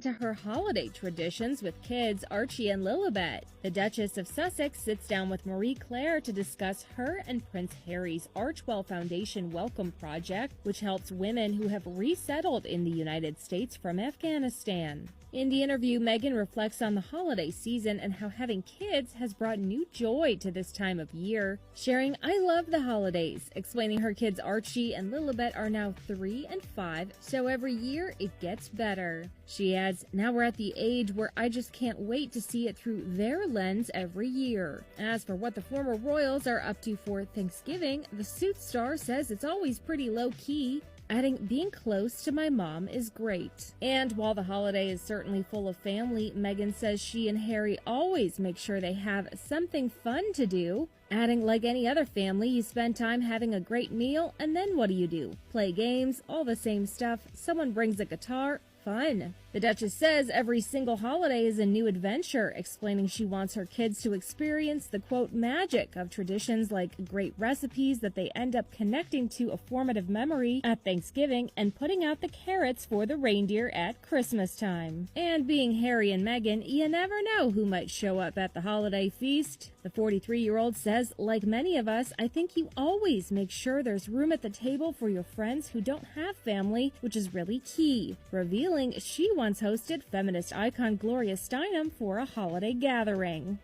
To her holiday traditions with kids Archie and Lilibet. The Duchess of Sussex sits down with Marie Claire to discuss her and Prince Harry's Archewell Foundation Welcome Project, which helps women who have resettled in the United States from Afghanistan. In the interview, Meghan reflects on the holiday season and how having kids has brought new joy to this time of year, sharing, "I love the holidays," explaining her kids Archie and Lilibet are now 3 and 5, so every year it gets better. She adds, "Now we're at the age where I just can't wait to see it through their lens every year." As for what the former royals are up to for Thanksgiving, the Suits star says it's always pretty low-key, adding, "Being close to my mom is great." And while the holiday is certainly full of family, Meghan says she and Harry always make sure they have something fun to do, adding, "Like any other family, you spend time having a great meal, and then what do? Play games, all the same stuff. Someone brings a guitar. Fun." The Duchess says every single holiday is a new adventure, explaining she wants her kids to experience the, quote, "magic of traditions like great recipes that they end up connecting to a formative memory at Thanksgiving and putting out the carrots for the reindeer at Christmas time." And being Harry and Meghan, you never know who might show up at the holiday feast. The 43-year-old says, "Like many of us, I think you always make sure there's room at the table for your friends who don't have family, which is really key," revealing she once hosted feminist icon Gloria Steinem for a holiday gathering.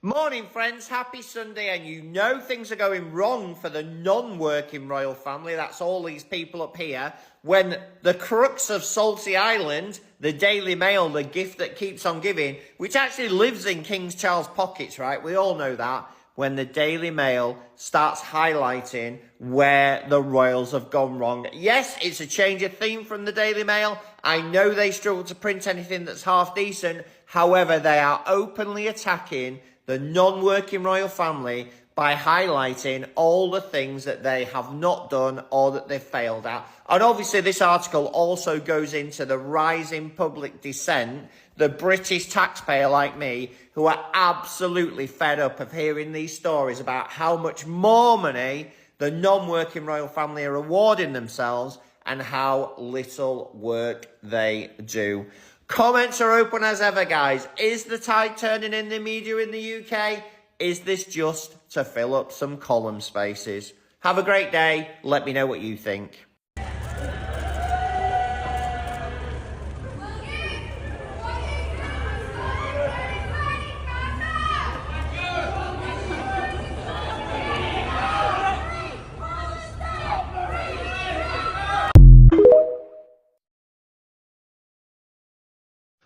Morning friends, happy Sunday, and you know things are going wrong for the non-working royal family. That's all these people up here. When the crux of Salty Island, the Daily Mail, the gift that keeps on giving, which actually lives in King Charles' pockets, right? We all know that. When the Daily Mail starts highlighting where the royals have gone wrong. Yes, it's a change of theme from the Daily Mail. I know they struggle to print anything that's half decent. However, they are openly attacking the non-working royal family by highlighting all the things that they have not done or that they've failed at. And obviously this article also goes into the rising public dissent, the British taxpayer like me, who are absolutely fed up of hearing these stories about how much more money the non-working royal family are awarding themselves and how little work they do. Comments are open as ever, guys. Is the tide turning in the media in the UK? Is this just to fill up some column spaces? Have a great day. Let me know what you think.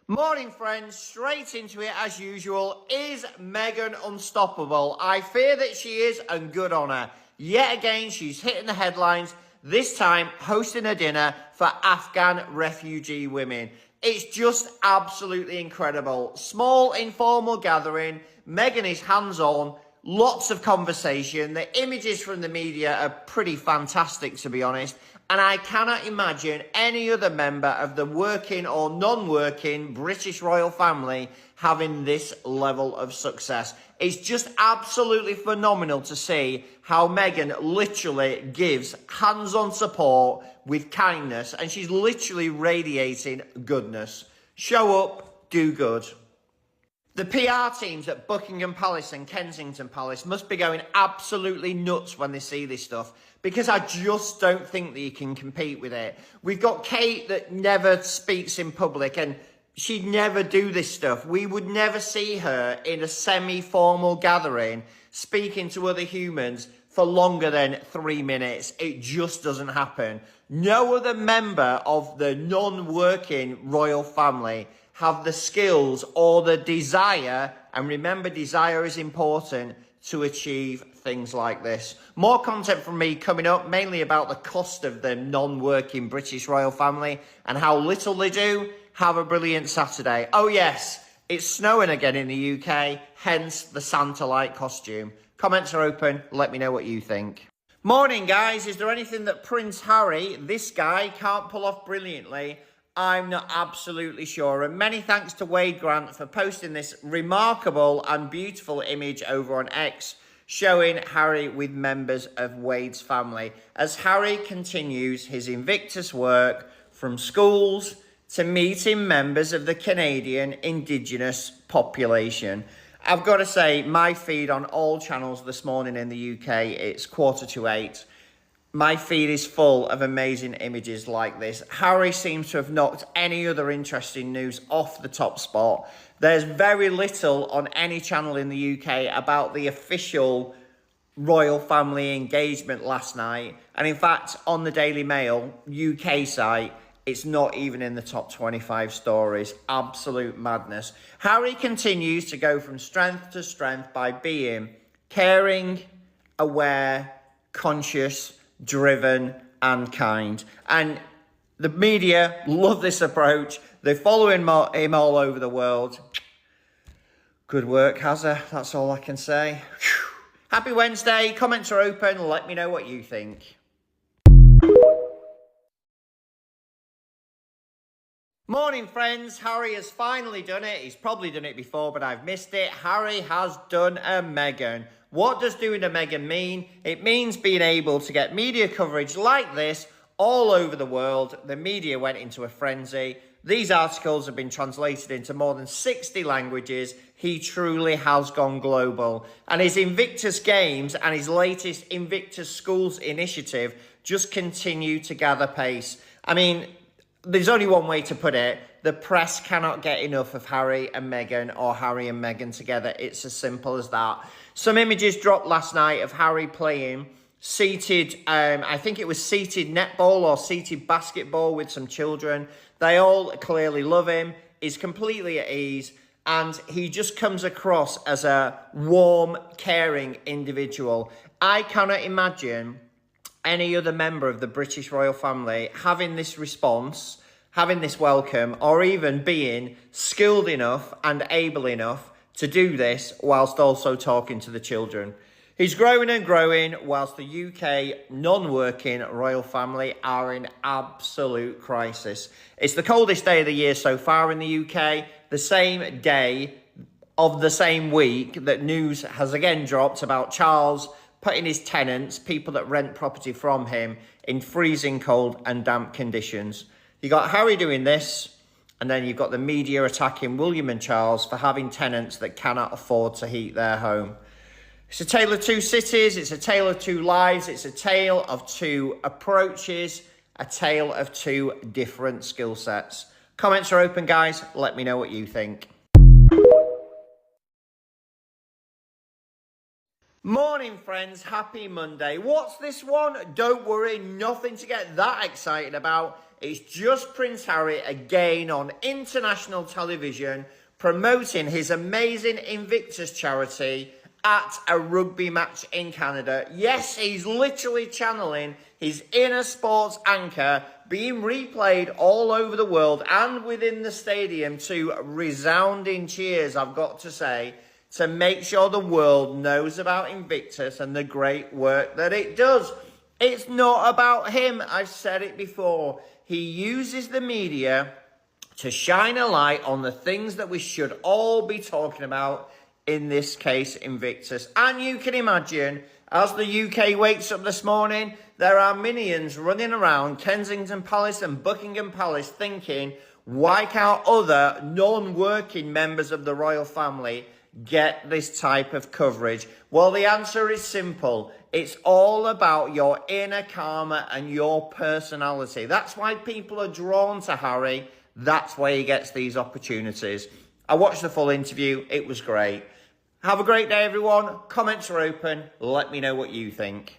Morning friends, straight into it as usual. Is Meghan unstoppable? I fear that she is, and good on her. Yet again, she's hitting the headlines, this time hosting a dinner for Afghan refugee women. It's just absolutely incredible. Small informal gathering, Meghan is hands-on, lots of conversation. The images from the media are pretty fantastic, to be honest. And I cannot imagine any other member of the working or non-working British royal family having this level of success. It's just absolutely phenomenal to see how Meghan literally gives hands-on support with kindness, and she's literally radiating goodness. Show up, do good. The PR teams at Buckingham Palace and Kensington Palace must be going absolutely nuts when they see this stuff, because I just don't think that you can compete with it. We've got Kate that never speaks in public, and she'd never do this stuff. We would never see her in a semi-formal gathering speaking to other humans for longer than 3 minutes. It just doesn't happen. No other member of the non-working royal family have the skills or the desire, and remember, desire is important, to achieve things like this. More content from me coming up, mainly about the cost of the non-working British royal family and how little they do. Have a brilliant Saturday. Oh yes, it's snowing again in the UK, hence the Santa-like costume. Comments are open, let me know what you think. Morning guys, is there anything that Prince Harry, this guy, can't pull off brilliantly? I'm not absolutely sure. And many thanks to Wade Grant for posting this remarkable and beautiful image over on X, showing Harry with members of Wade's family as Harry continues his Invictus work from schools to meeting members of the Canadian Indigenous population. I've got to say, my feed on all channels this morning in the UK, it's 7:45. My feed is full of amazing images like this. Harry seems to have knocked any other interesting news off the top spot. There's very little on any channel in the UK about the official royal family engagement last night. And in fact, on the Daily Mail UK site, it's not even in the top 25 stories. Absolute madness. Harry continues to go from strength to strength by being caring, aware, conscious, driven and kind. And the media love this approach. They're following him all over the world. Good work, Hazza. That's all I can say. Whew. Happy Wednesday. Comments are open. Let me know what you think. Morning, friends. Harry has finally done it. He's probably done it before, but I've missed it. Harry has done a Meghan. What does doing a Meghan mean? It means being able to get media coverage like this all over the world. The media went into a frenzy. These articles have been translated into more than 60 languages. He truly has gone global. And his Invictus Games and his latest Invictus Schools initiative just continue to gather pace. I mean, there's only one way to put it. The press cannot get enough of Harry and Meghan or Harry and Meghan together. It's as simple as that. Some images dropped last night of Harry playing seated, I think it was seated netball or seated basketball with some children. They all clearly love him. He's completely at ease. And he just comes across as a warm, caring individual. I cannot imagine any other member of the British royal family having this response, having this welcome, or even being skilled enough and able enough to do this whilst also talking to the children. He's growing and growing whilst the UK non-working royal family are in absolute crisis. It's the coldest day of the year so far in the UK, the same day of the same week that news has again dropped about Charles putting his tenants, people that rent property from him, in freezing cold and damp conditions. You got Harry doing this, and then you've got the media attacking William and Charles for having tenants that cannot afford to heat their home. It's a tale of two cities, it's a tale of two lives, it's a tale of two approaches, a tale of two different skill sets. Comments are open, guys. Let me know what you think. Morning, friends. Happy Monday. What's this one? Don't worry, nothing to get that excited about. It's just Prince Harry again on international television promoting his amazing Invictus charity at a rugby match in Canada. Yes, he's literally channeling his inner sports anchor being replayed all over the world and within the stadium to resounding cheers, I've got to say, to make sure the world knows about Invictus and the great work that it does. It's not about him. I've said it before. He uses the media to shine a light on the things that we should all be talking about, in this case, Invictus. And you can imagine, as the UK wakes up this morning, there are minions running around Kensington Palace and Buckingham Palace thinking, why can't other non-working members of the royal family get this type of coverage? Well, the answer is simple. It's all about your inner karma and your personality. That's why people are drawn to Harry. That's why he gets these opportunities. I watched the full interview. It was great. Have a great day, everyone. Comments are open. Let me know what you think.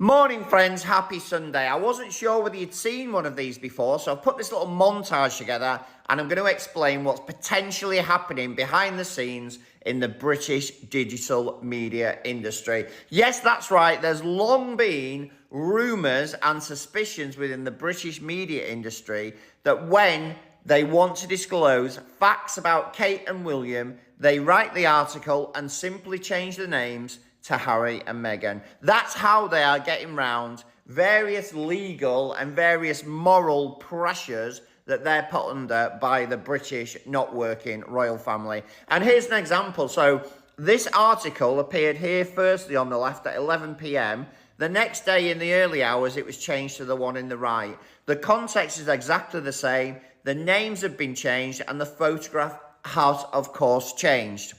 Morning, friends. Happy Sunday. I wasn't sure whether you'd seen one of these before, so I've put this little montage together and I'm going to explain what's potentially happening behind the scenes in the British digital media industry. Yes, that's right. There's long been rumours and suspicions within the British media industry that when they want to disclose facts about Kate and William, they write the article and simply change the names to Harry and Meghan. That's how they are getting round various legal and various moral pressures that they're put under by the British not working royal family. And here's an example. So This article appeared here firstly on the left at 11 p.m. The next day in the early hours, it was changed to the one in the right. The context is exactly the same. The names have been changed and the photograph has, of course, changed.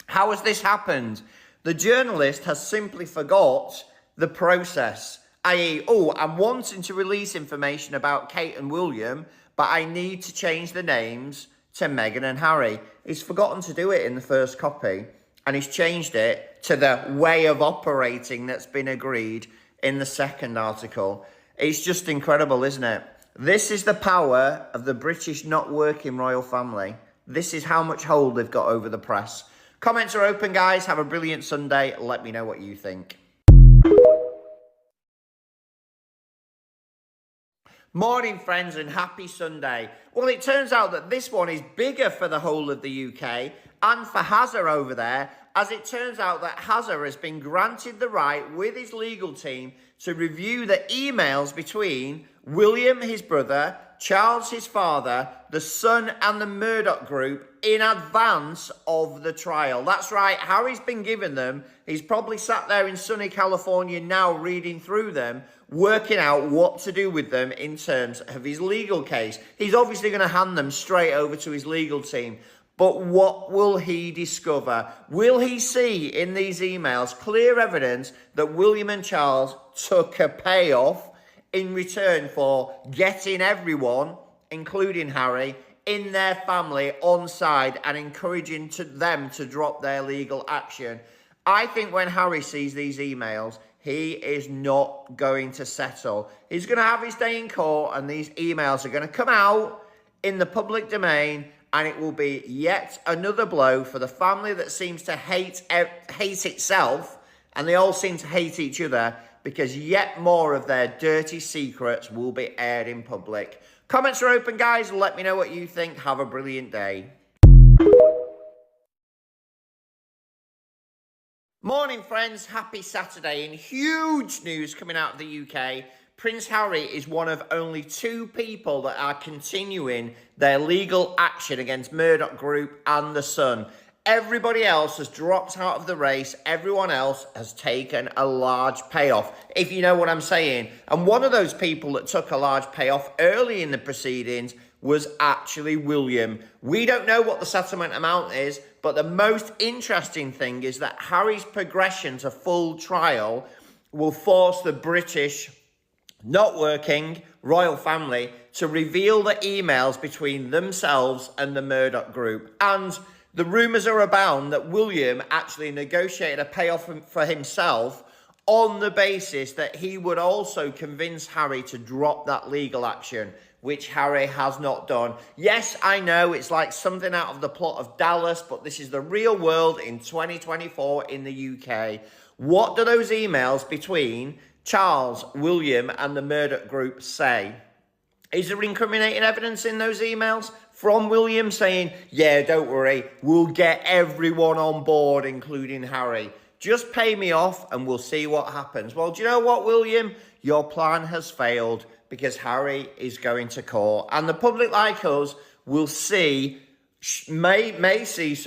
How has this happened? The journalist has simply forgot the process, i.e., I'm wanting to release information about Kate and William, but I need to change the names to Meghan and Harry. He's forgotten to do it in the first copy, and he's changed it to the way of operating that's been agreed in the second article. It's just incredible, isn't it? This is the power of the British not working royal family. This is how much hold they've got over the press. Comments are open, guys. Have a brilliant Sunday. Let me know what you think. Morning, friends, and happy Sunday. Well, it turns out that this one is bigger for the whole of the UK and for Hazza over there, as it turns out that Hazza has been granted the right with his legal team to review the emails between William, his brother, Charles, his father, the Sun and the Murdoch group in advance of the trial. That's right, Harry's been given them. He's probably sat there in sunny California now reading through them, working out what to do with them in terms of his legal case. He's obviously going to hand them straight over to his legal team. But what will he discover? Will he see in these emails clear evidence that William and Charles took a payoff in return for getting everyone, including Harry, in their family on side and encouraging them to drop their legal action? I think when Harry sees these emails, he is not going to settle. He's going to have his day in court, and these emails are going to come out in the public domain, and it will be yet another blow for the family that seems to hate itself, and they all seem to hate each other, because yet more of their dirty secrets will be aired in public. Comments are open, guys. Let me know what you think. Have a brilliant day. Morning, friends. Happy Saturday. And huge news coming out of the UK. Prince Harry is one of only 2 people that are continuing their legal action against Murdoch Group and the Sun. Everybody else has dropped out of the race. Everyone else has taken a large payoff, if you know what I'm saying. And one of those people that took a large payoff early in the proceedings was actually William. We don't know what the settlement amount is, but the most interesting thing is that Harry's progression to full trial will force the British not working royal family to reveal the emails between themselves and the Murdoch Group. And the rumours are abound that William actually negotiated a payoff for himself on the basis that he would also convince Harry to drop that legal action, which Harry has not done. Yes, I know it's like something out of the plot of Dallas, but this is the real world in 2024 in the UK. What do those emails between Charles, William and the Murdoch Group say? Is there incriminating evidence in those emails from William saying, yeah, don't worry, we'll get everyone on board, including Harry. Just pay me off and we'll see what happens. Well, do you know what, William? Your plan has failed because Harry is going to court. And the public like us will see, may see,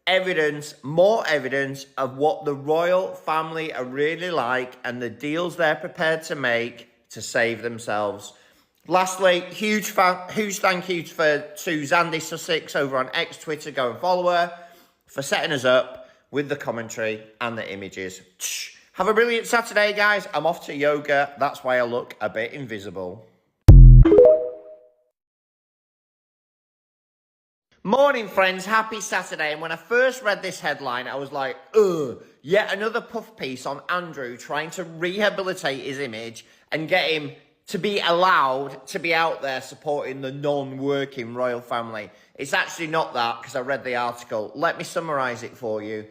evidence, more evidence of what the royal family are really like and the deals they're prepared to make to save themselves. Lastly, huge thank you to Zandy Sussex over on X Twitter. Go and follow her for setting us up with the commentary and the images. Have a brilliant Saturday, guys. I'm off to yoga. That's why I look a bit invisible. Morning, friends. Happy Saturday. And when I first read this headline, I was like, ugh, yet another puff piece on Andrew trying to rehabilitate his image and get him to be allowed to be out there supporting the non-working royal family. It's actually not that, because I read the article. Let me summarise it for you.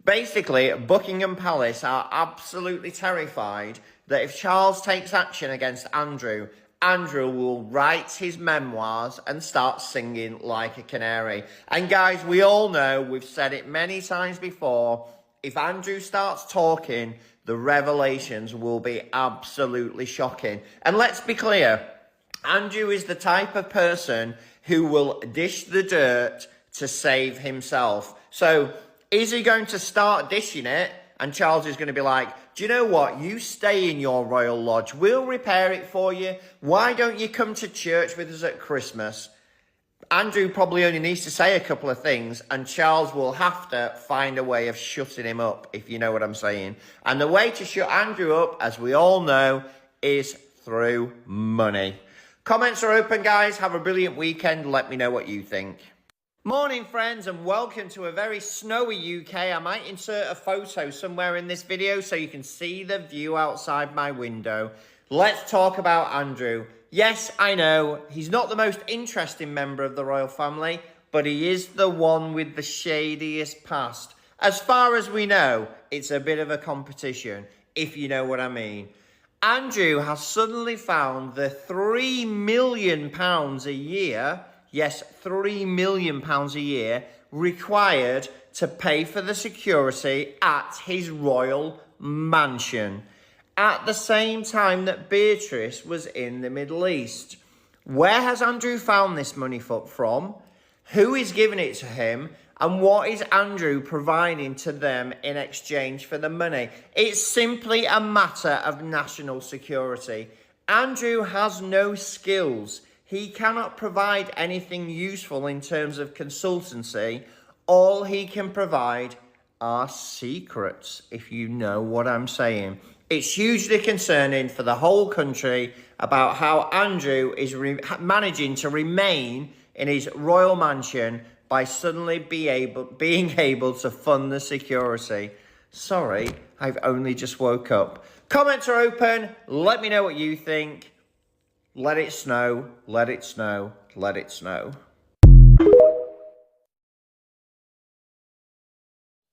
Basically, Buckingham Palace are absolutely terrified that if Charles takes action against Andrew, Andrew will write his memoirs and start singing like a canary. And guys, we all know, we've said it many times before, if Andrew starts talking, the revelations will be absolutely shocking. And let's be clear, Andrew is the type of person who will dish the dirt to save himself. So Is he going to start dishing it? And Charles is going to be like, do you know what? You stay in your royal lodge. We'll repair it for you. Why don't you come to church with us at Christmas? Andrew probably only needs to say a couple of things, and Charles will have to find a way of shutting him up, if you know what I'm saying. And the way to shut Andrew up, as we all know, is through money. Comments are open, guys. Have a brilliant weekend. Let me know what you think. Morning, friends, and welcome to a very snowy UK. I might insert a photo somewhere in this video so you can see the view outside my window. Let's talk about Andrew. Yes, I know, he's not the most interesting member of the royal family, but he is the one with the shadiest past. As far as we know, it's a bit of a competition, if you know what I mean. Andrew has suddenly found the £3 million a year, yes, £3 million a year, required to pay for the security at his royal mansion, at the same time that Beatrice was in the Middle East. Where has Andrew found this money from? Who is giving it to him? And what is Andrew providing to them in exchange for the money? It's simply a matter of national security. Andrew has no skills. He cannot provide anything useful in terms of consultancy. All he can provide are secrets, if you know what I'm saying. It's hugely concerning for the whole country about how Andrew is managing to remain in his royal mansion by suddenly being able to fund the security. Sorry, I've only just woke up. Comments are open. Let me know what you think. Let it snow, let it snow, let it snow.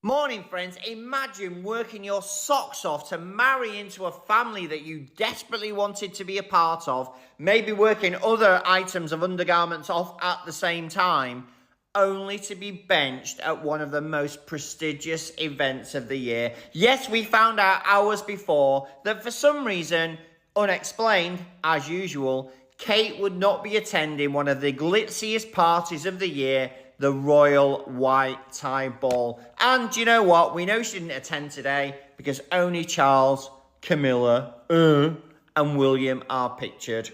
Morning, friends. Imagine working your socks off to marry into a family that you desperately wanted to be a part of, maybe working other items of undergarments off at the same time, only to be benched at one of the most prestigious events of the year. Yes, we found out hours before that for some reason, unexplained, as usual, Kate would not be attending one of the glitziest parties of the year, the Royal White Tie Ball. And you know what? We know she didn't attend today because only Charles, Camilla, and William are pictured.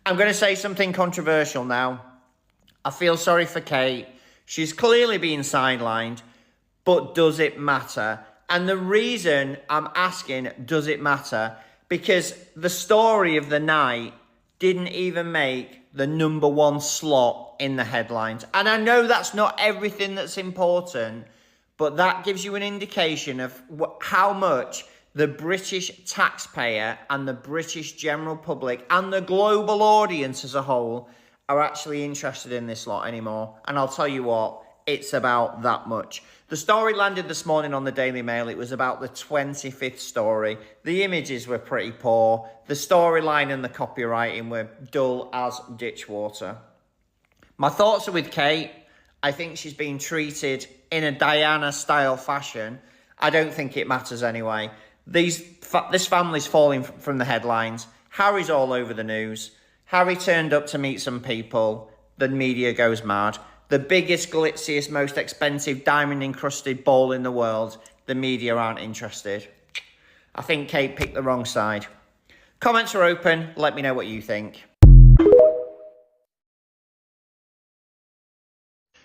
I'm going to say something controversial now. I feel sorry for Kate. She's clearly being sidelined, but does it matter? And the reason I'm asking, does it matter? Because the story of the night didn't even make the #1 slot in the headlines. And I know that's not everything that's important, but that gives you an indication of how much the British taxpayer and the British general public and the global audience as a whole are actually interested in this lot anymore. And I'll tell you what, it's about that much. The story landed this morning on the Daily Mail. It was about the 25th story. The images were pretty poor. The storyline and the copywriting were dull as ditch water. My thoughts are with Kate. I think she's being treated in a Diana-style fashion. I don't think it matters anyway. This family's falling from the headlines. Harry's all over the news. Harry turned up to meet some people. The media goes mad. The biggest, glitziest, most expensive diamond-encrusted ball in the world. The media aren't interested. I think Kate picked the wrong side. Comments are open. Let me know what you think.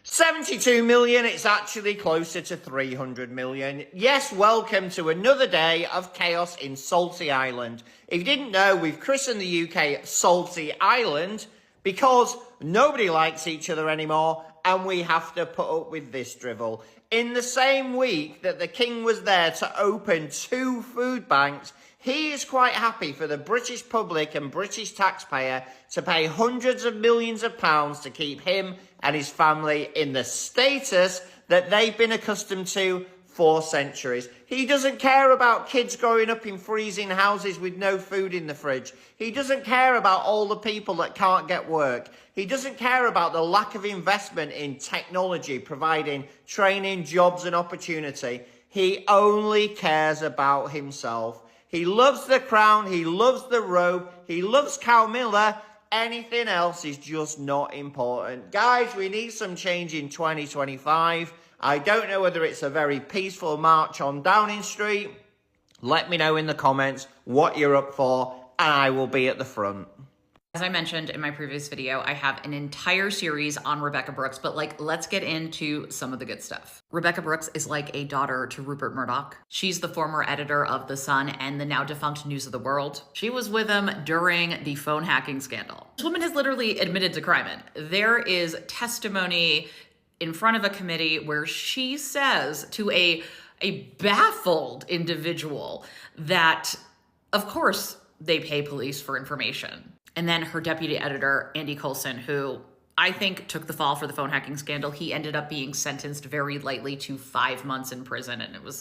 72 million, it's actually closer to 300 million. Yes, welcome to another day of chaos in Salty Island. If you didn't know, we've christened the UK Salty Island because nobody likes each other anymore and we have to put up with this drivel. In the same week that the King was there to open 2 food banks, he is quite happy for the British public and British taxpayer to pay hundreds of millions of pounds to keep him and his family in the status that they've been accustomed to for centuries. He doesn't care about kids growing up in freezing houses with no food in the fridge. He doesn't care about all the people that can't get work. He doesn't care about the lack of investment in technology, providing training, jobs and opportunity. He only cares about himself. He loves the crown, he loves the robe, he loves Camilla. Anything else is just not important. Guys, we need some change in 2025. I don't know whether it's a very peaceful march on Downing Street. Let me know in the comments what you're up for, and I will be at the front. As I mentioned in my previous video, I have an entire series on Rebekah Brooks, but let's get into some of the good stuff. Rebekah Brooks is like a daughter to Rupert Murdoch. She's the former editor of The Sun and the now defunct News of the World. She was with him during the phone hacking scandal. This woman has literally admitted to crime. There is testimony in front of a committee where she says to a baffled individual that, of course, they pay police for information. And then her deputy editor, Andy Coulson, who I think took the fall for the phone hacking scandal, he ended up being sentenced very lightly to 5 months in prison. And it was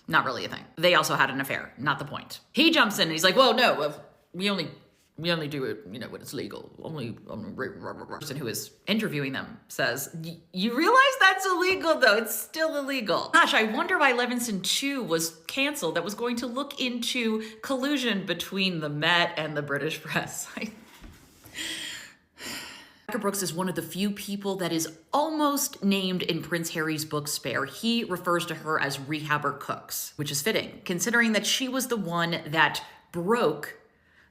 not really a thing. They also had an affair, not the point. He jumps in and he's like, well, no, we only do it, when it's legal. Only the person who is interviewing them says, you realize that's illegal though? It's still illegal. Gosh, I wonder why Levinson 2 was canceled. That was going to look into collusion between the Met and the British press. Rebekah Brooks is one of the few people that is almost named in Prince Harry's book Spare. He refers to her as rehabber cooks, which is fitting, considering that she was the one that broke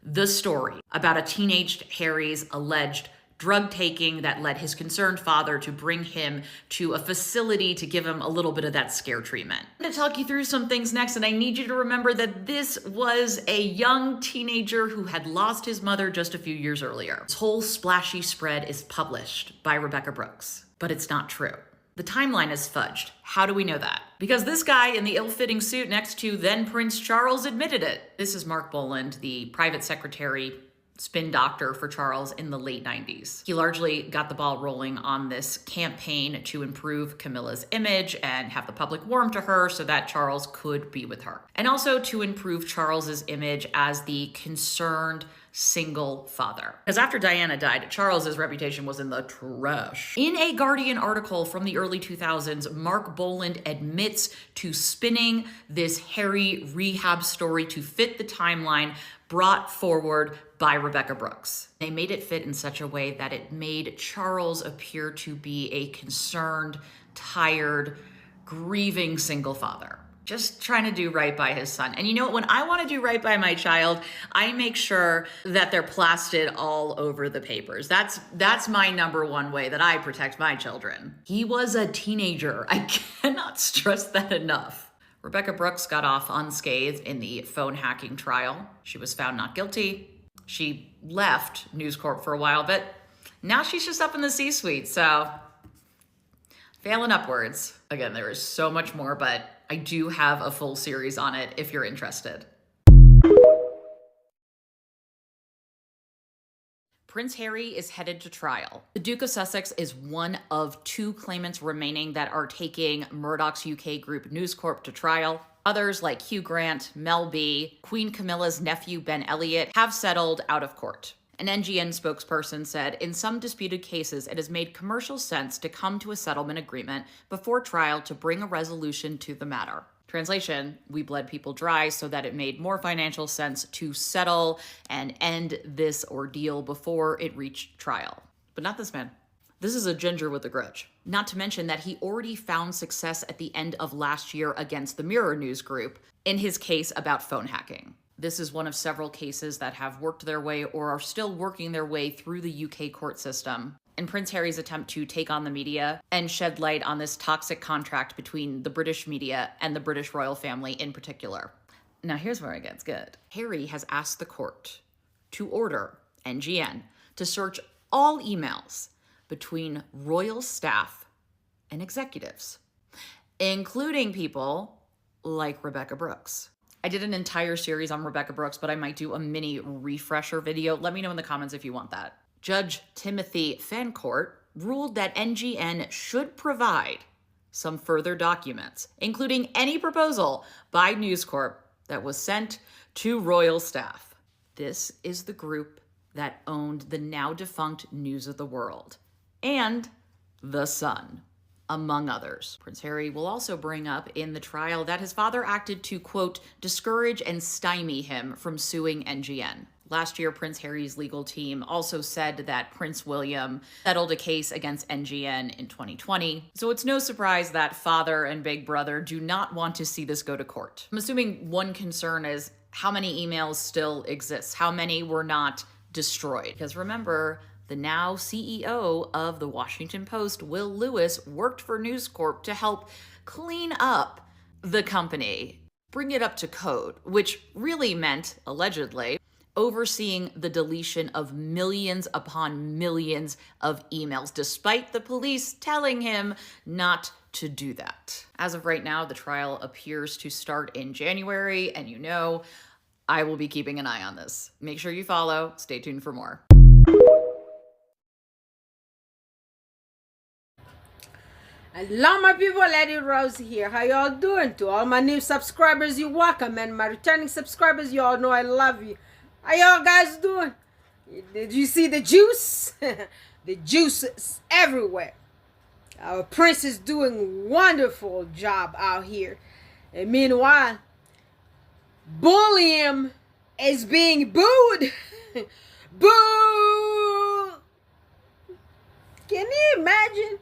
the story about a teenaged Harry's alleged drug taking that led his concerned father to bring him to a facility to give him a little bit of that scare treatment. I'm gonna talk you through some things next, and I need you to remember that this was a young teenager who had lost his mother just a few years earlier. This whole splashy spread is published by Rebekah Brooks, but it's not true. The timeline is fudged. How do we know that? Because this guy in the ill-fitting suit next to then Prince Charles admitted it. This is Mark Boland, the private secretary, spin doctor for Charles in the late 90s. He largely got the ball rolling on this campaign to improve Camilla's image and have the public warm to her so that Charles could be with her. And also to improve Charles's image as the concerned single father. Because after Diana died, Charles's reputation was in the trash. In a Guardian article from the early 2000s, Mark Boland admits to spinning this Harry rehab story to fit the timeline brought forward by Rebekah Brooks. They made it fit in such a way that it made Charles appear to be a concerned, tired, grieving single father, just trying to do right by his son. And you know what? When I want to do right by my child, I make sure that they're plastered all over the papers. That's my number one way that I protect my children. He was a teenager. I cannot stress that enough. Rebekah Brooks got off unscathed in the phone hacking trial. She was found not guilty. She left News Corp for a while, but now she's just up in the C-suite, so failing upwards. Again, there is so much more, but I do have a full series on it if you're interested. Prince Harry is headed to trial. The Duke of Sussex is one of 2 claimants remaining that are taking Murdoch's UK group News Corp to trial. Others like Hugh Grant, Mel B, Queen Camilla's nephew Ben Elliot have settled out of court. An NGN spokesperson said, in some disputed cases, it has made commercial sense to come to a settlement agreement before trial to bring a resolution to the matter. Translation, we bled people dry so that it made more financial sense to settle and end this ordeal before it reached trial. But not this man. This is a ginger with a grudge. Not to mention that he already found success at the end of last year against the Mirror News Group in his case about phone hacking. This is one of several cases that have worked their way or are still working their way through the UK court system. In Prince Harry's attempt to take on the media and shed light on this toxic contract between the British media and the British royal family in particular. Now here's where it gets good. Harry has asked the court to order NGN to search all emails between royal staff and executives, including people like Rebekah Brooks. I did an entire series on Rebekah Brooks, but I might do a mini refresher video. Let me know in the comments if you want that. Judge Timothy Fancourt ruled that NGN should provide some further documents, including any proposal by News Corp that was sent to royal staff. This is the group that owned the now defunct News of the World and The Sun, among others. Prince Harry will also bring up in the trial that his father acted to, quote, discourage and stymie him from suing NGN. Last year, Prince Harry's legal team also said that Prince William settled a case against NGN in 2020. So it's no surprise that father and big brother do not want to see this go to court. I'm assuming one concern is how many emails still exist, how many were not destroyed. Because remember, the now CEO of the Washington Post, Will Lewis, worked for News Corp to help clean up the company, bring it up to code, which really meant, allegedly, overseeing the deletion of millions upon millions of emails, despite the police telling him not to do that. As of right now, the trial appears to start in January, and you know, I will be keeping an eye on this. Make sure you follow. Stay tuned for more. Hello my people, Lady Rose here. How y'all doing? To all my new subscribers, you're welcome, and my returning subscribers, y'all know I love you. How y'all guys doing? Did you see the juice? The juice is everywhere. Our prince is doing wonderful job out here. And meanwhile, bullying is being booed. Boo! Can you imagine?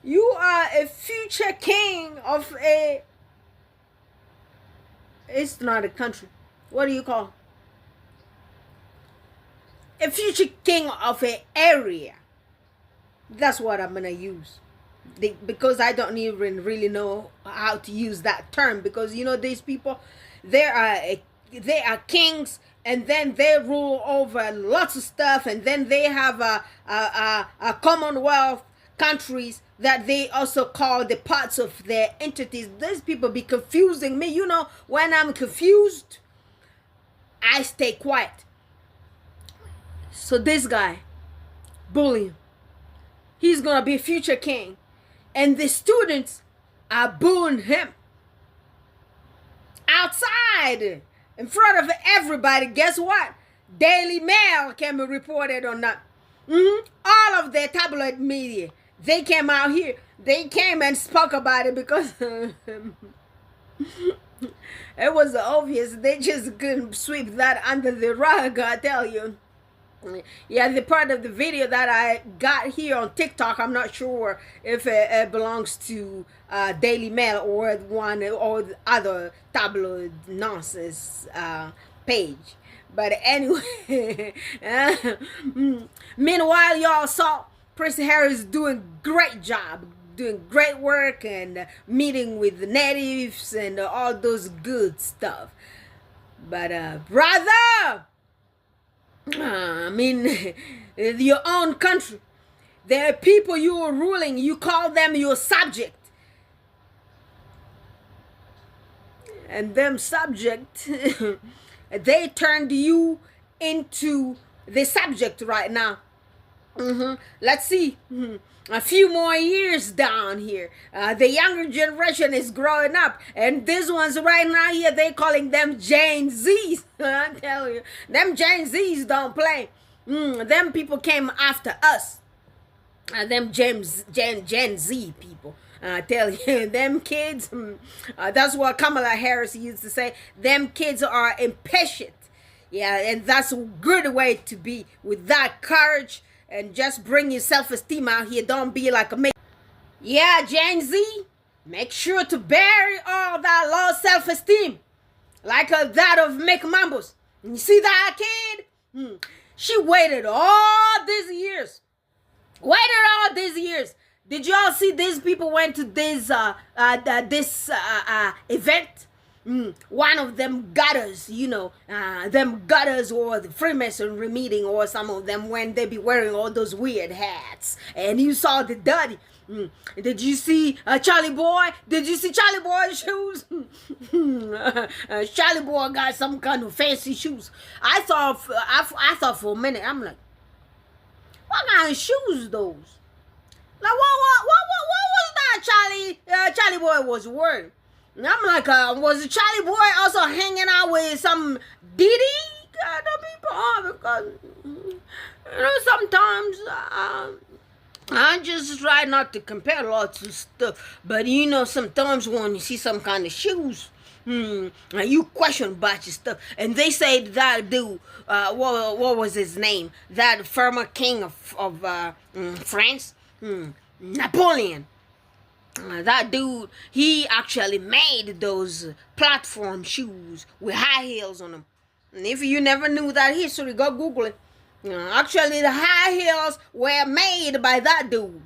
You are a future king of a... It's not a country. What do you call it? A future king of an area. That's what I'm gonna use. Because I don't even really know how to use that term. Because you know these people, they are kings, and then they rule over lots of stuff, and then they have a Commonwealth countries that they also call the parts of their entities. These people be confusing me. You know, when I'm confused, I stay quiet. So this guy, bullying, he's gonna be a future king, and the students are booing him outside in front of everybody. Guess what? Daily Mail came and reported on that. All of their tabloid media, they came out here. They came and spoke about it because it was obvious. They just couldn't sweep that under the rug, I tell you. Yeah, the part of the video that I got here on TikTok, I'm not sure if it belongs to Daily Mail or one or the other tabloid nonsense page. But anyway, meanwhile, y'all saw Prince Harry's doing great job, doing great work, and meeting with the natives and all those good stuff. But brother, I mean, your own country, there are people you are ruling, you call them your subject. And them subject, they turned you into the subject right now. Let's see. A few more years down here, the younger generation is growing up, and these ones right now here, they calling them Gen Zs. I tell you, them Gen Zs don't play. Them people came after us. Them Gen Z people. I tell you, them kids, that's what Kamala Harris used to say. Them kids are impatient. Yeah, and that's a good way to be, with that courage. And just bring your self-esteem out here. Don't be like a man. Yeah, Gen Z, make sure to bury all that low self-esteem. Like that of Mick Mambos. You see that kid? She waited all these years. Did y'all see these people went to this event? One of them gutters, you know, them gutters, or the Freemasonry meeting, or some of them when they be wearing all those weird hats. And you saw the dirty. Did you see Charlie Boy? Did you see Charlie Boy's shoes? Charlie Boy got some kind of fancy shoes. I thought for a minute, I'm like, what kind of shoes those? Like what was that Charlie Boy was wearing? And I'm like, was Charlie Boy also hanging out with some Diddy kind of people? Because, you know, sometimes I just try not to compare lots of stuff. But, you know, sometimes when you see some kind of shoes, You question about your stuff, and they say that dude, what was his name? That former king of France, Napoleon. That dude, he actually made those platform shoes with high heels on them. And if you never knew that history, go Google it. Actually, the high heels were made by that dude.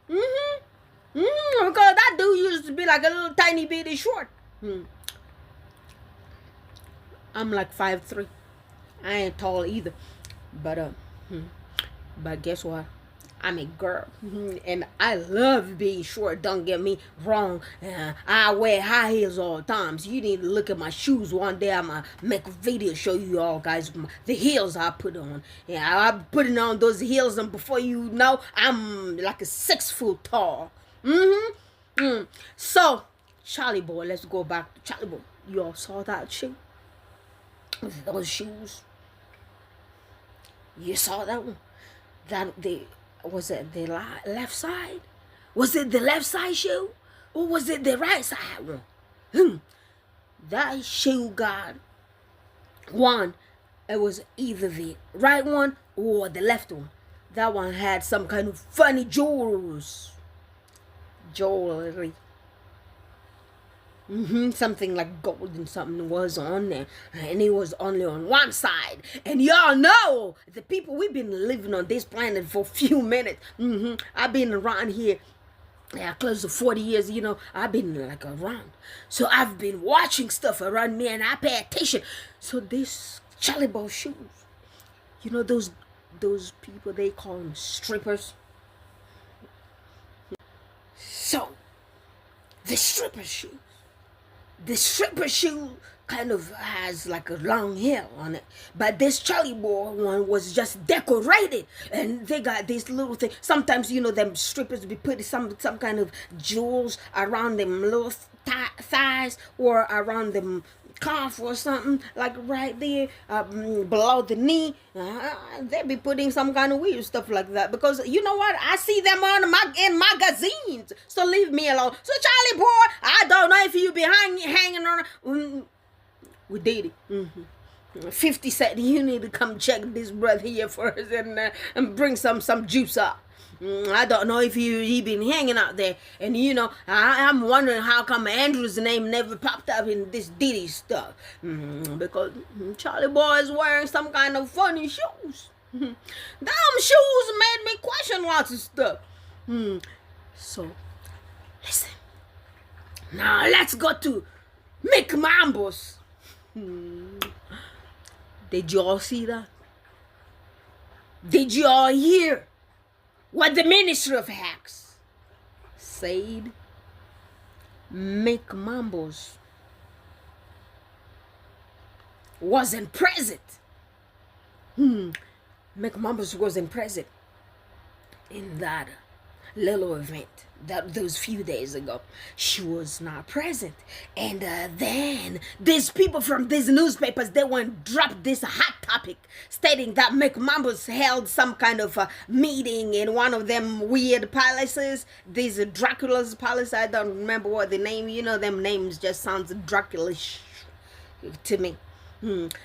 Because that dude used to be like a little tiny bitty short. I'm like 5'3". I ain't tall either. But guess what? I'm a girl, and I love being short. Don't get me wrong. I wear high heels all the time. So you need to look at my shoes. One day I'm gonna make a video show you all guys the heels I put on. Yeah, I'm putting on those heels, and before you know, I'm like a 6 foot tall. So, Charlie Boy, let's go back to Charlie Boy. You all saw that shoe? Those shoes. You saw that one? Was it the left side? Was it the left side shoe? Or was it the right side one? That shoe got one. It was either the right one or the left one. That one had some kind of funny jewelry. Something like gold and something was on there, and it was only on one side. And y'all know the people, we've been living on this planet for a few minutes. I've been around here close to 40 years. I've been like around, so I've been watching stuff around me, and I pay attention. So this Charlie Boy shoes, those people, they call them strippers. So the stripper shoe kind of has like a long heel on it, but this Charlie Boy one was just decorated, and they got this little thing. Sometimes them strippers be putting some kind of jewels around them little thighs or around them calf or something, like right there below the knee. They be putting some kind of weird stuff like that, because you know what, I see them in magazines. So leave me alone. So Charlie Boy, I don't know if you be hanging on with Diddy. 50 Cent, you need to come check this brother here first and bring some juice up. I don't know if he been hanging out there, and I'm wondering how come Andrew's name never popped up in this Diddy stuff, because Charlie Boy is wearing some kind of funny shoes. Damn shoes made me question lots of stuff. So listen, now let's go to Mick Mambos. Did you all see that? Did you all hear what the Ministry of Hacks said? Mick Mambos wasn't present. Mick Mambos wasn't present in that little event those few days ago. She was not present, and then these people from these newspapers, they went drop this hot topic stating that Mick Mambos held some kind of meeting in one of them weird palaces, these Dracula's palace. I don't remember what the name, them names just sounds Dracula-ish to me.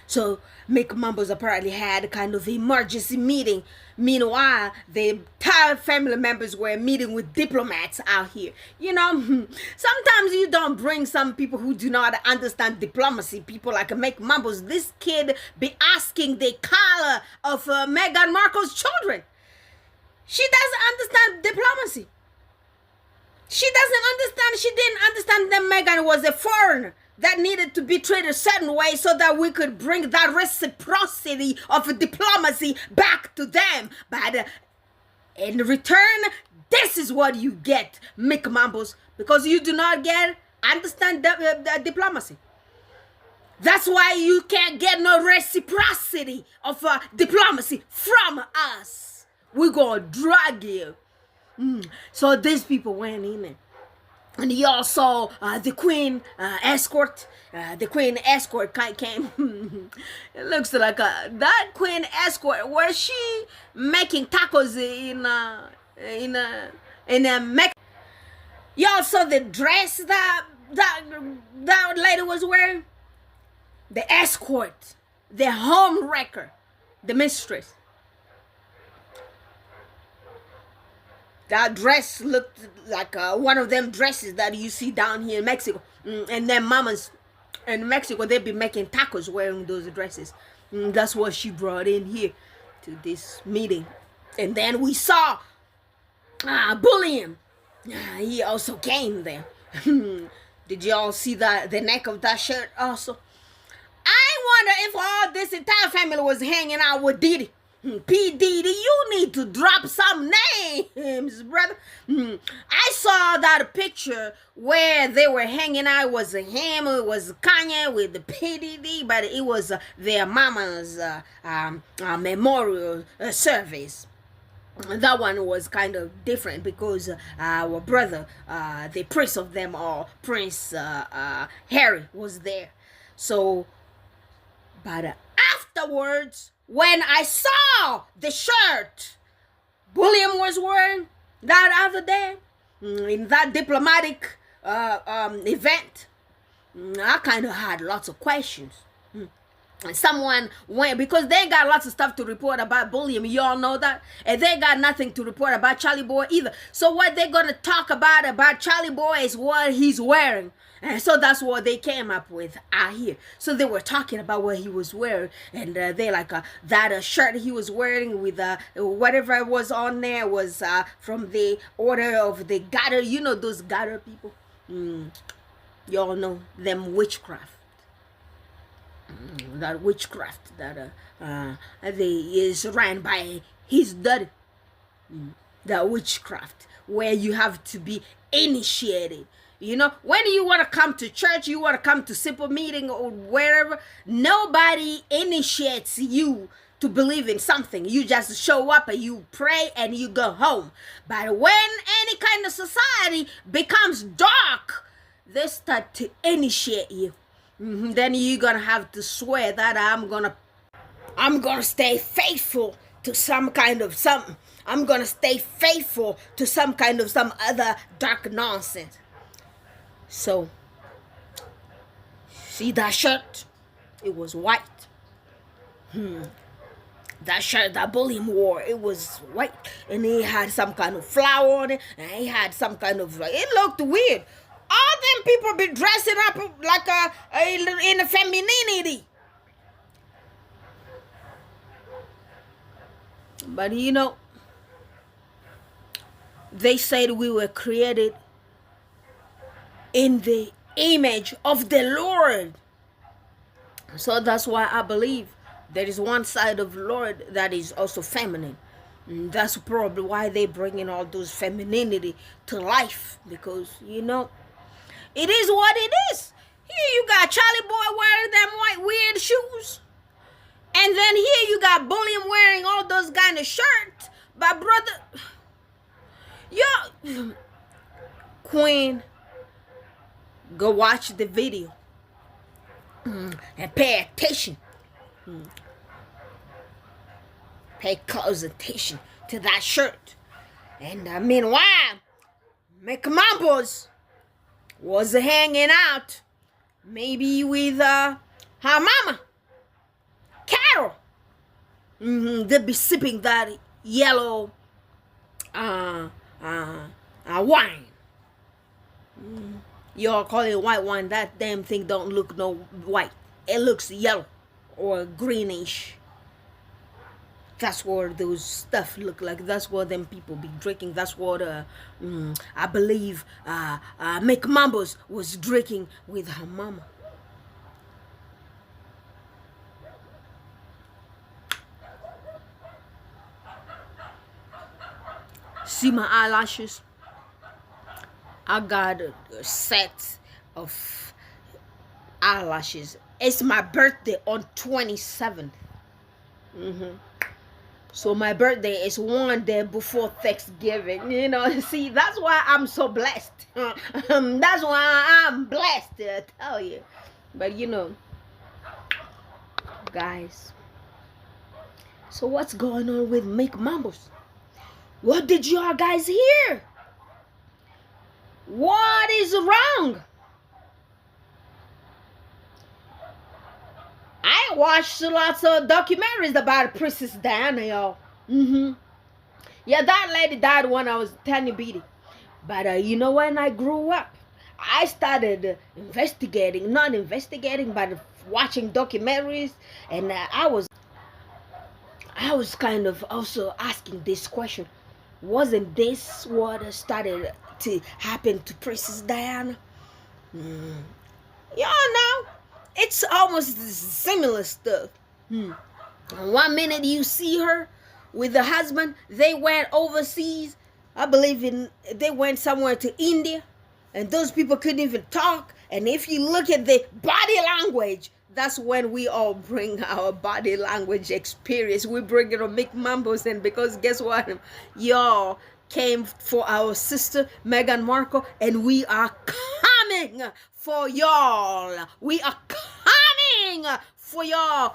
So Mick Mambos apparently had a kind of emergency meeting. Meanwhile, the entire family members were meeting with diplomats out here. Sometimes you don't bring some people who do not understand diplomacy. People like Mick Mambos. This kid be asking the color of Meghan Markle's children. She doesn't understand diplomacy. She didn't understand that Meghan was a foreigner that needed to be treated a certain way so that we could bring that reciprocity of diplomacy back to them. But in return, this is what you get, Mick Mambos, because you do not understand the diplomacy. That's why you can't get no reciprocity of diplomacy from us. We're gonna drag you. So these people went in there. And y'all saw the Queen escort. The Queen escort came. It looks like that Queen escort. Was she making tacos in Mexico? Y'all saw the dress that that lady was wearing? The escort, the home wrecker, the mistress. That dress looked like one of them dresses that you see down here in Mexico. And then mamas in Mexico, they be making tacos wearing those dresses. That's what she brought in here to this meeting. And then we saw bullying. He also came there. Did y'all see the neck of that shirt also? I wonder if all this entire family was hanging out with Diddy. P. Diddy, you need to drop some names, brother. I saw that picture where they were hanging out. It was him, it was Kanye with the P. Diddy, but it was their mama's memorial service. That one was kind of different because our brother, the prince of them all, Prince Harry, was there. So, but afterwards, when I saw the shirt William was wearing that other day in that diplomatic event, I kind of had lots of questions. Someone went, because they got lots of stuff to report about bullying, y'all know that, and they got nothing to report about Charlie Boy either. So what they're gonna talk about Charlie Boy is what he's wearing, and so that's what they came up with out here. So they were talking about what he was wearing, and they like that shirt he was wearing with whatever was on there was from the order of the Gatter. You know those Gatter people. Y'all know them witchcraft. That witchcraft that is ran by his daddy. That witchcraft where you have to be initiated. You know, when you want to come to church, you want to come to simple meeting or wherever, nobody initiates you to believe in something. You just show up and you pray and you go home. But when any kind of society becomes dark, they start to initiate you. Then you're gonna have to swear that I'm gonna stay faithful to some kind of something. I'm gonna stay faithful to some kind of some other dark nonsense. So, see that shirt? It was white. That shirt that Bullion wore, it was white, and he had some kind of flower on it, and he had some kind of it looked weird. All them people be dressing up like in a femininity. But you know, they said we were created in the image of the Lord. So that's why I believe there is one side of the Lord that is also feminine. And that's probably why they bring in all those femininity to life. Because, you know, it is what it is. Here you got Charlie Boy wearing them white weird shoes. And then here you got Bullion wearing all those kind of shirts. But brother, yo, Queen, go watch the video. And pay attention. Pay close attention to that shirt. And meanwhile, McMumbles was hanging out, maybe with her mama, Carol. They'd be sipping that yellow wine. Y'all call it white wine. That damn thing don't look no white. It looks yellow or greenish. That's what those stuff look like. That's what them people be drinking. That's what I believe McMumbles was drinking with her mama. See my eyelashes? I got a set of eyelashes. It's my birthday on 27th. So my birthday is one day before Thanksgiving. You know, see, that's why I'm so blessed. That's why I'm blessed, I tell you. But you know, guys, so what's going on with McMumbles? What did y'all guys hear? What is wrong? watched lots of documentaries about Princess Diana, y'all. Yeah, that lady died when I was tiny bitty. But you know, when I grew up, I started investigating, not investigating, but watching documentaries, and I was kind of also asking this question: wasn't this what started to happen to Princess Diana? Y'all know, it's almost similar stuff. One minute you see her with the husband, they went overseas. I believe they went somewhere to India, and those people couldn't even talk. And if you look at the body language, that's when we all bring our body language experience. We bring it on Mick Mambos, and because guess what? Y'all came for our sister Meghan Markle, and we are coming for y'all. We are coming for y'all.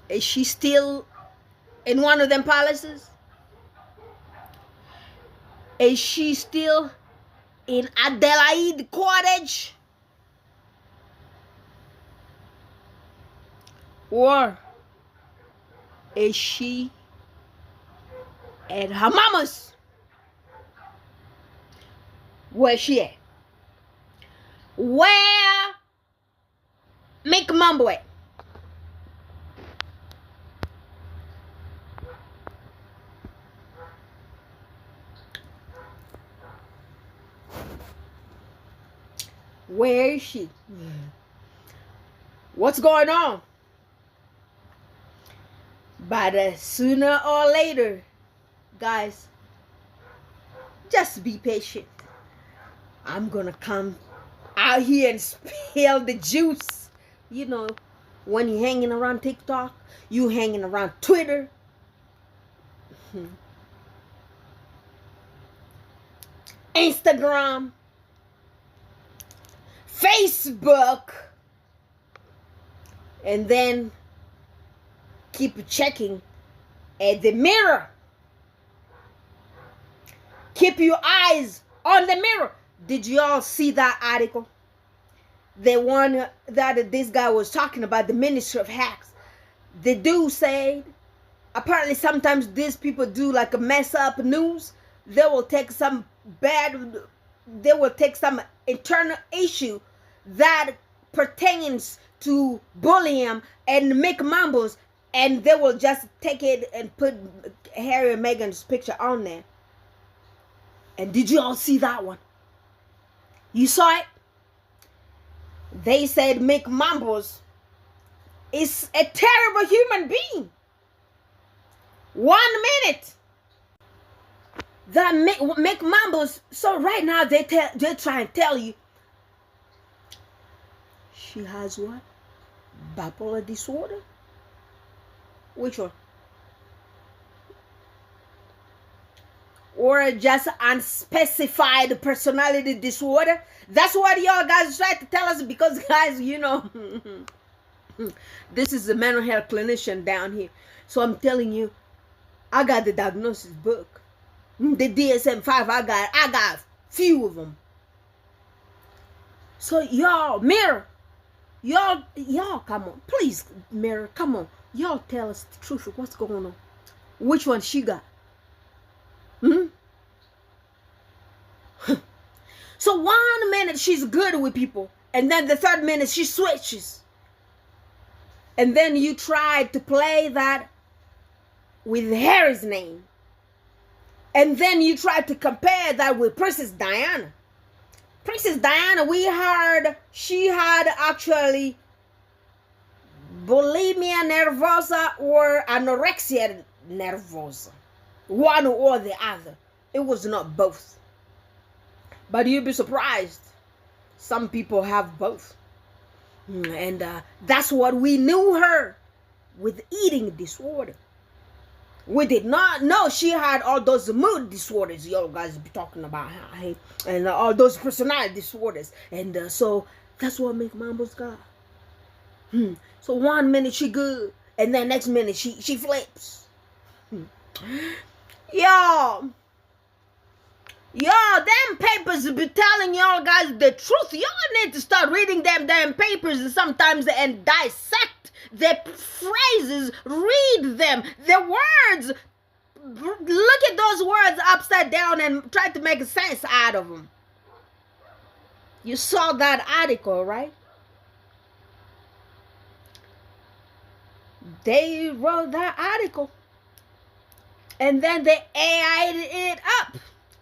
Is she still in one of them palaces? Is she still in Adelaide Cottage? Or is she at her mama's? Where's she at? Where Mick Mambo at? Where is she? What's going on? But sooner or later, guys, just be patient. I'm gonna come out here and spill the juice. You know, when you're hanging around TikTok, you hanging around Twitter. Instagram, Facebook, and then keep checking at the mirror. Keep your eyes on the mirror. Did you all see that article? The one that this guy was talking about, the Ministry of Hacks. The dude said, apparently sometimes these people do like a mess up news. They will take some internal issue that pertains to bullying and make mumbles, and they will just take it and put Harry and Meghan's picture on there. And did you all see that one? You saw it? They said Mick Mambos is a terrible human being. 1 minute that Mick Mambos. So right now they're trying to tell you she has what? Bipolar disorder? Which one? Or just unspecified personality disorder? That's what y'all guys try to tell us, because guys, you know, this is a mental health clinician down here. So I'm telling you, I got the diagnosis book. The DSM-5, I got few of them. So y'all, mirror, y'all, come on, please, mirror, come on, y'all tell us the truth of what's going on. Which one she got? So 1 minute she's good with people, and then the third minute she switches. And then you try to play that with Harry's name. And then you try to compare that with Princess Diana. Princess Diana, we heard she had actually bulimia nervosa or anorexia nervosa. One or the other. It was not both. But you'd be surprised. Some people have both. And that's what we knew her with eating disorder. We did not know she had all those mood disorders y'all guys be talking about. And all those personality disorders. And so that's what make Mambo's got. So 1 minute she good. And then next minute she flips. Y'all, them papers be telling y'all guys the truth. Y'all need to start reading them damn papers sometimes and dissect the phrases, read them, the words. Look at those words upside down and try to make sense out of them. You saw that article, right? They wrote that article and then they AI'd it up.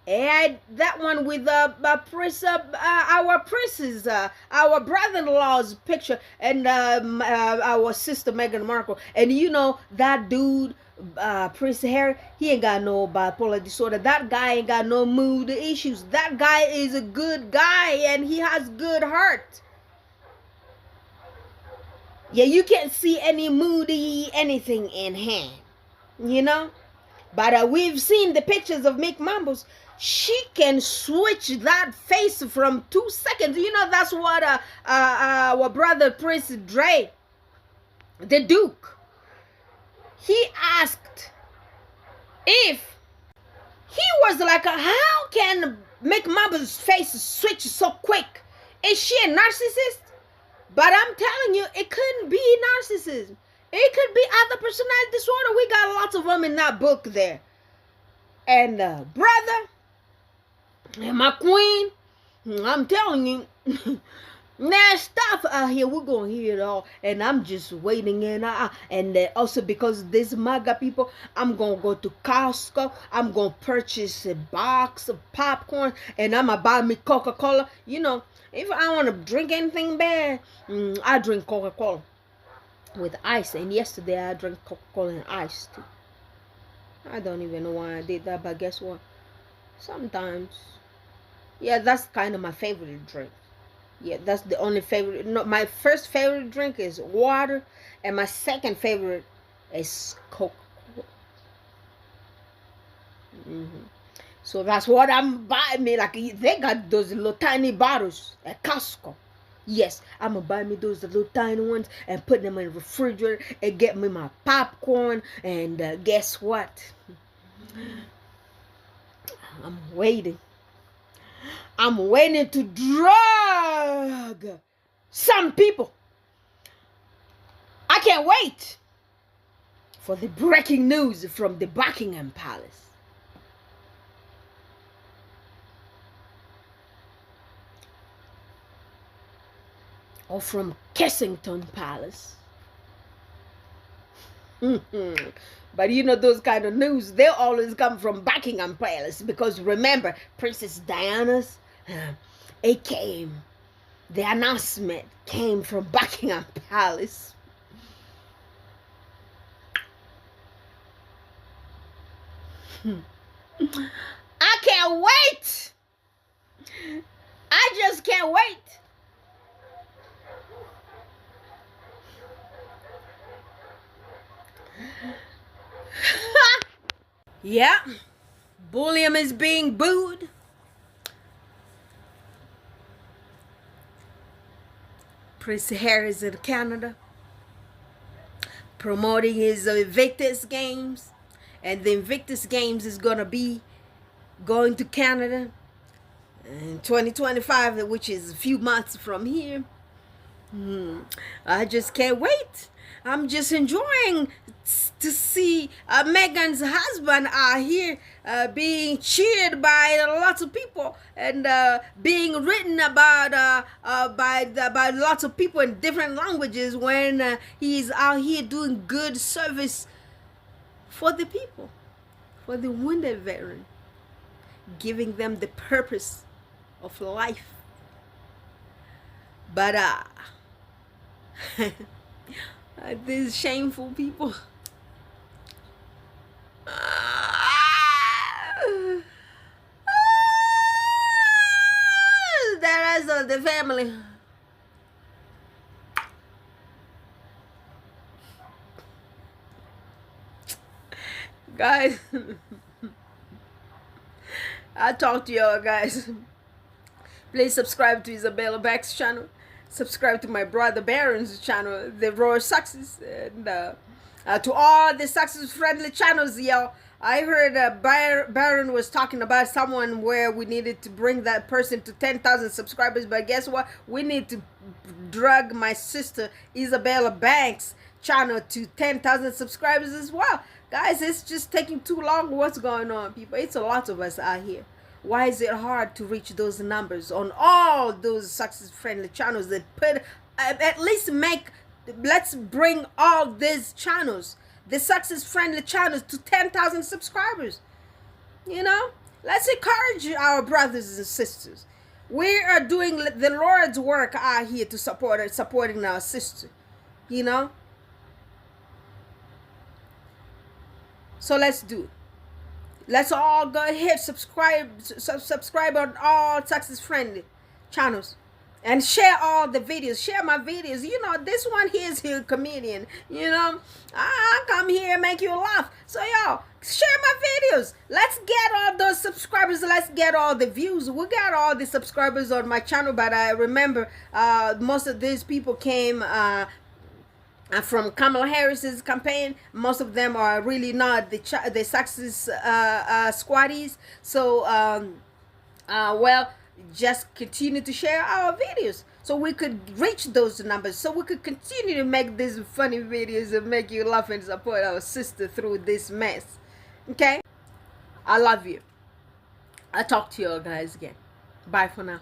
AI that one with our prince's, our brother-in-law's picture, and our sister Meghan Markle. And you know that dude, Prince Harry, he ain't got no bipolar disorder. That guy ain't got no mood issues. That guy is a good guy and he has good heart. Yeah, you can't see any moody anything in him, you know. But we've seen the pictures of Mick Mumbles. She can switch that face from 2 seconds. You know, that's what our brother Prince Dre, the Duke, he asked if he was like, how can Mick Mumbles' face switch so quick? Is she a narcissist? But I'm telling you, it couldn't be narcissism. It could be other personality disorder. We got lots of them in that book there. And brother, and my queen, I'm telling you, there's stuff out here. We're going to hear it all. And I'm just waiting. And also because this MAGA people, I'm going to go to Costco. I'm going to purchase a box of popcorn. And I'm going to buy me Coca-Cola. You know, if I want to drink anything bad, I drink Coca-Cola with ice. And yesterday I drank Coca-Cola and ice too. I don't even know why I did that, but guess what? Sometimes, yeah, that's kind of my favorite drink. Yeah, that's the only favorite. No, my first favorite drink is water, and my second favorite is Coca-Cola. So that's what I'm buying me. Like, they got those little tiny bottles at Costco. Yes, I'm going to buy me those little tiny ones and put them in the refrigerator and get me my popcorn. And guess what? I'm waiting. I'm waiting to drug some people. I can't wait for the breaking news from the Buckingham Palace. Or from Kensington Palace. But you know, those kind of news, they always come from Buckingham Palace. Because remember, Princess Diana's, the announcement came from Buckingham Palace. I can't wait. I just can't wait. Yeah, William is being booed. Prince Harry is in Canada promoting his Invictus Games, and the Invictus Games is gonna be going to Canada in 2025, which is a few months from here. I just can't wait. I'm just enjoying to see Meghan's husband here being cheered by lots of people and being written about by lots of people in different languages when he's out here doing good service for the people, for the wounded veteran, giving them the purpose of life. But these shameful people. The rest of the family. Guys, I'll talk to y'all, guys. Please subscribe to Isabella Beck's channel. Subscribe to my brother Baron's channel, The Royal Success, and to all the success friendly channels, y'all. I heard Baron was talking about someone where we needed to bring that person to 10,000 subscribers, but guess what? We need to drag my sister Isabella Banks channel to 10,000 subscribers as well. Guys, it's just taking too long. What's going on, people? It's a lot of us out here. Why is it hard to reach those numbers on all those success-friendly channels that put, at least let's bring all these channels, the success-friendly channels, to 10,000 subscribers. You know, let's encourage our brothers and sisters. We are doing the Lord's work out here to supporting our sister, you know. So let's do it. Let's all go ahead, subscribe on all success-friendly channels. And share all the videos. Share my videos. You know, this one here is a comedian. You know, I come here and make you laugh. So, y'all, share my videos. Let's get all those subscribers. Let's get all the views. We got all the subscribers on my channel, but I remember most of these people came from Kamala Harris's campaign. Most of them are really not the success squaddies. So, well, just continue to share our videos so we could reach those numbers, so we could continue to make these funny videos and make you laugh and support our sister through this mess. Okay, I love you. I'll talk to you all guys again. Bye for now.